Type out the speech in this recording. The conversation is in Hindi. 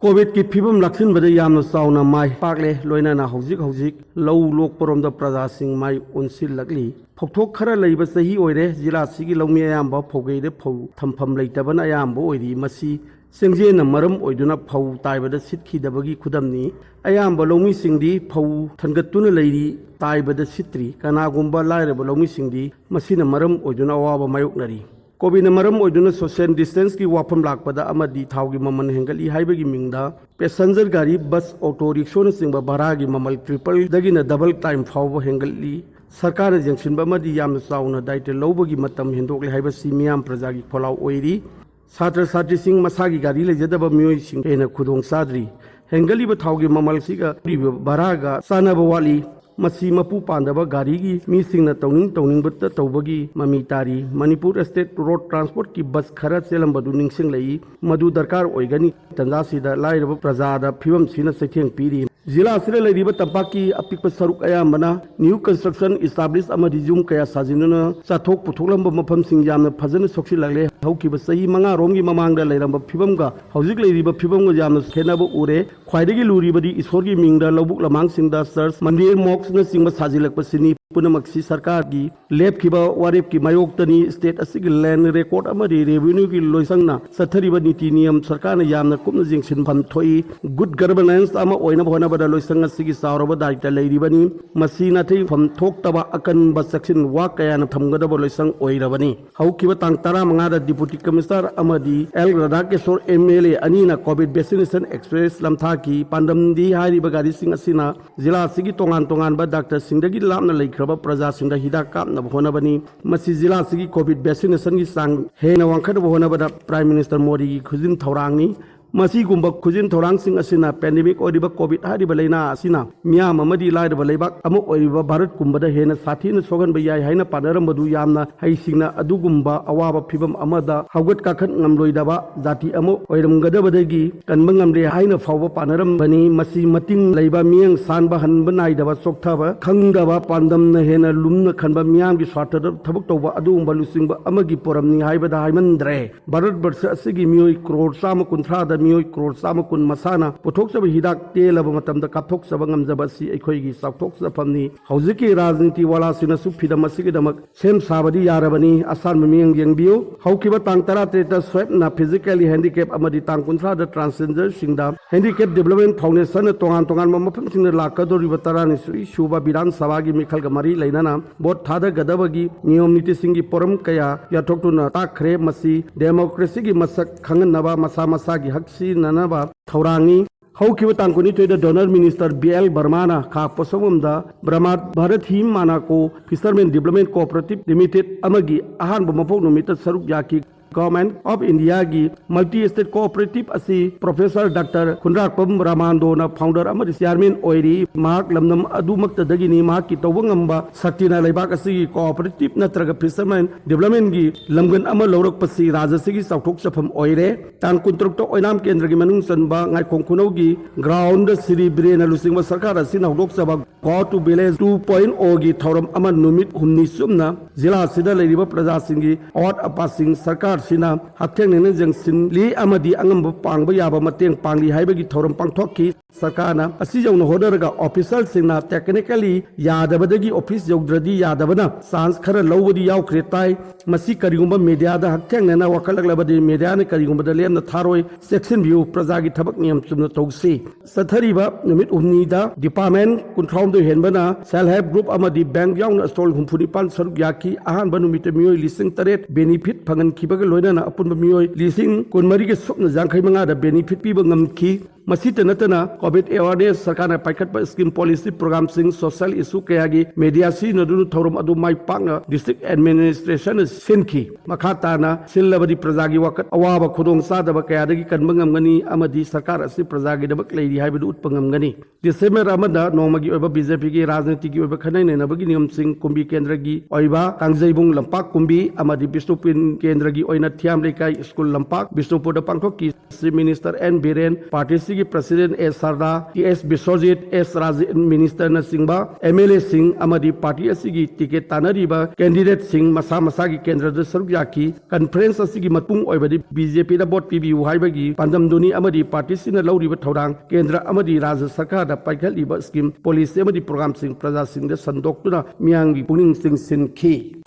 कोविड की फिवम लाक्सिनबदे यामना चावना माई पाकले लोइनाना हौजिक लौ लोकपरोमदा प्रजासिंग माई उनसिललकली फौथोक खरा लैबा सही ओइरे जिला सिगी लौमी अयाम्बा फौगैदे फौ थमफम लैतबना अयाम्बा ओइरी मसी सेंजेना मरम ओइदुना फौ ताइबदा सिटखिदबगी खुदमनी अयाम्बा लौमी सिंगदी फौ थनगतुना लैरी ताइबदा सित्री कनागुम्बा लाइरबा लौमी सिंगदी मसीना मरम ओइदुना अवाबा मायोकनरी कोविड मरम ओइदुना सोशल डिस्टेंस की वाफम लाकपदा अमदी थावगी ममन हेंगली हाइबगी मिंगदा पैसेंजर गाड़ी बस ऑटो रिक्शा सिंबा भारागी ममल ट्रिपल दगिना डबल टाइम फाव हेंगली सरकार जंगसिनबा मदी यामना चावना दायित्व लौबगी मतम हेंदोकले हाइबसी मियाम प्रजागी खोलाव ओइरी छात्र छात्रीसिंग मसागी गाड़ी लेजदबा मियोइसिंग हेना खुदोंग साद्री हेंगलीबा थावगी ममल सिगा भारागा सानबा वाली मसी मपू पांदबा गाड़ी की मीसिंगना तौनिंग तौबगी ममी तारी मणिपुर स्टेट रोड ट्रांसपोर्ट की बस खरा चेलंबदु निंगसिंग लई मधु दरकार ओइगनी तंजासीदा लाइरबा प्रजादा फिवम सिना सैथेंग पीरी जिला असिरे लैरिबा तंपाकी अपिक सरुक अयामना न्यू कंस्ट्रक्शन इस्टाब्लिश अमदी जुम कया साजिनुना चाथोक पुथोकलंबा मफमसिंग यामना फजन सोक्सिलागले हौकिबा सही मंगा रोमगी ममांगदा लैरंबा फिवमगा हौजिक लैरिबा फिवमगा यामना खेनाबा उरे ख्वाइदगी लुरिबदी ईश्वरगी मिंगदा लौबुक लमांगसिंगदा चर्च मंदिर मॉक्सना सिंगबा साजिलकपसिनी पुनमक्सी सरकार की लेपखिबा वारेप की मायोक्तनी स्टेट असिगी लैंड रिकॉर्ड अमदी रेवेन्यू की लोइसंगना सथरिबा नीति नियम सरकार ने यामना कुमना जिंगसिनफम थोई गुड गवर्नेंस अमा ओइना होनाबदा लोइसंग असिगी सावरबा दायित्व लैरिबनी मसी नाथै फम थोक्तबा अकनबा सेक्शन वा कयाना थमगदबा लोइसंग ओइरबनी हौकिबा तांग 15 दा डिप्टी कमिश्नर अमदी एल राधाकेश्वर एमएलए अनीना कोविड वैक्सीनेशन एक्सप्रेस लमथा की पांडमदी हारिबा गाड़ी सिंग असिना जिला असिगी तोंगान बा डॉक्टर सिंगदगी लामना लैख्रबा प्रजा सिंगदा हिदाक कापनबा होनबनी मसी जिला असिगी कोविड वैक्सीनेशन की सांग हेना वांखदबा होनबदा प्राइम मिनिस्टर मोदी की खुजिन थौरांगनी मसीगुम्बा खुजिन थौरांगसिंग असिना पेंडेमिक ओरिबा कोविड हारिबा लैना असिना मियाम अमदी लाइरबा लैबाक अमु ओरिबा भारत कुंबदा हेना साथीना सोगनबा याय हाइना पानरमबदु यामना हाइसिंगना अदुगुम्बा अवाबा फिबम अमदा हौगत काखत ngamloidaba जाति अमु ओइरमगदबदगी कनबा ngamre हाइना फावबा पानरमबनी मसी मतिंग लैबा मियंग सानबा हनबा नाइदबा सोक्थाबा खंगदबा पांदमना हेना लुमना खनबा मियामगी स्वार्थदा थबक तौबा अदुगुम्बा लुसिंगबा अमगी पोरमनी हाइबदा हाइमंद्रे भारत वर्ष असिगी मियोय करोड़ 130 मियोय करोड़ 130 मसाना पुथोक्सब हिदाक तेलब मतमदा कापथोक्सब ngamjabasi अखोयगी सावथोक्सफमनी हौजिकी राजनीति वालासिना सुफिदम असिगिदमक सेम साबदी यारबनी आसान मियंग यंगबियो हौकिबा तांग 13 स्वैपना फिजिकली हैंडिकैप अमदी तांग 19 दा ट्रांसजेंडर सिंगदा हैंडिकैप डेवलपमेंट फाउंडेशन तोंगान मफमसिंग लाकदोरिबा 13 सुबा विधान सभा की मिखलगा मरी लैनाना बोट थादा गदबगी नियम नीति सिंगी पोरम कया याथोक्तुना ताखरे मसी डेमोक्रेसी की मसक खंगनबा मसा मसागी हक्सी ननबा थौरांगी हौकिबा तांकुनी तोयदा डोनर मिनिस्टर बीएल बर्माना खा पोसमदा ब्रह्मा भारत हिम मानाको फिशरमैन डेवलपमेंट कोऑपरेटिव लिमिटेड अमगी अहानबा मफोक नुमित सरुक याकी गवर्नमेंट ऑफ इंडिया की मल्टी स्टेट कोऑपरेटिव असी प्रोफेसर डॉक्टर खुनराकपम रामांदोना फाउंडर अमदी चेयरमैन ओइरी मार्क लमनम अदुमक्तदगिनी मार्क की तौबंगंबा शक्तिना लेबाक असी कोऑपरेटिव नत्रगा फिशरमैन डेवलपमेंट की लमगन अमा लौरकपसी राज्यसिगी साउथोक सफम ओइरे तान कुंतरुक ओइनाम केंद्र की मनुंग सनबा ngaikong खुनौगी ग्राउंड सिरी ब्रेना लुसिंगबा सरकार असी नाउदोक सबा गो टू विलेज 2.0 की थौरम अमा नुमित हुन्नी सुमना जिला सिदा लैरिबा प्रजा सिंगी औट अपासिंग सरकार सिना हथेंगने जंगसिनली अमदी अंगम पांगबा याबा मतेंग पांगली हाइबगी थौरम पांगथोकी सरकारना असी जौन होदरगा ऑफिसर सिंगना टेक्निकली यादबदगी ऑफिस जौद्रदी यादबना सांस खरा लौबदी यावख्रे ताई मसी करिगुंबा मीडियादा हथेंगना वखलगलबदी मीडियाने करिगुंबदा लेमना थारोय सेक्शन व्यू प्रजागी थबक नियम चुमना तौसी सथरिबा नुमित उमनीदा डिपार्टमेंट कुंथ्राउंदो हेनबना सेल्फ हेल्प ग्रुप अमदी बैंक याउन स्टॉल 65 सरुक याकी अहानबा नुमित मियोय लिसिंग 3 बेनिफिट फंगन खिबगा लोइना अपुनबा मियोय लिसिंग 15 के सुपना जांखै मंगा दा बेनिफिट पीबा ngamki मसीत नतना कोविड अवेयरनेस सरकार पाइखट स्कीम पॉलिसी प्रोग्राम सिंग सोशल इशू कयागी मीडियासी नदुनु थौरम अदु माइ पांगा डिस्ट्रिक्ट एडमिनिस्ट्रेशन सिनखी मखाताना सिल्लबदी प्रजागी वकत अवाबा खुदोंग सादब कयादगी कनबंगमगनी अमदी सरकार असि प्रजागी दबक लैरी हाइबदु उत्पंगमगनी दिसेंबर अमदा नोमगी ओबा बीजेपी की राजनीति की ओबा खनैने नबगी नियम सिंग कुंबी केंद्र की ओइबा कांगजैबुंग लंपाक कुंबी अमदी बिष्णुपुर केंद्र की ओइना थियाम लेकाई स्कूल लंपाक बिष्णुपुर द पांगथोक की Shri minister N Biren party ꯑꯁꯤꯒꯤ president S Sharda, T S. Biswajit, S. Rajen ꯃꯤꯅꯤꯁꯇꯔꯅꯆꯤꯡꯕ ꯑꯦꯝ.ꯑꯦꯜ.ꯑꯦꯁꯤꯡ ꯑꯃꯗꯤ ꯄꯥꯔꯇꯤ ꯑꯁꯤꯒꯤ ꯇꯤꯀꯦꯠ ꯇꯥꯟꯅꯔꯤꯕ ꯀꯦꯟꯗꯤꯗꯦꯠꯁꯤꯡ ꯃꯁꯥ ꯃꯁꯥꯒꯤ ꯀꯦꯟꯗ꯭ꯔꯗ ꯁꯔꯨꯛ ꯌꯥꯈꯤ꯫ ꯀꯟꯐꯔꯦꯟꯁ ꯑꯁꯤꯒꯤ ꯃꯄꯨꯡ ꯑꯣꯏꯕꯗꯤ ꯕꯤ.ꯖꯦ.ꯄꯤꯗ ꯚꯣꯠ ꯄꯤꯕꯤꯌꯨ ꯍꯥꯏꯕꯒꯤ ꯄꯥꯟꯗꯝꯗꯨꯅꯤ ꯑꯃꯗꯤ ꯄꯥꯔꯇꯤꯁꯤꯡꯅ ꯂꯧꯔꯤꯕ ꯊꯧꯗꯥꯡ, ꯀꯦꯟꯗ꯭ꯔ ꯑꯃꯗꯤ ꯔꯥꯖ꯭ꯌ ꯁꯔꯀꯥꯔꯗ ꯄꯥꯏꯈꯠꯂꯤꯕ ꯁ꯭ꯀꯤꯝ, ꯄꯣꯂꯤꯁꯤ ꯑꯃꯗꯤ ꯄ꯭ꯔꯣꯒ꯭ꯔꯥꯝꯁꯤꯡ ꯄ꯭ꯔꯖꯥꯁꯤꯡꯗ ꯁꯟꯗꯣꯛꯇꯨꯅ ꯃꯤꯌꯥꯝꯒꯤ ꯄꯨꯛꯅꯤꯡ ꯆꯤꯡꯁꯤꯟꯈꯤ꯫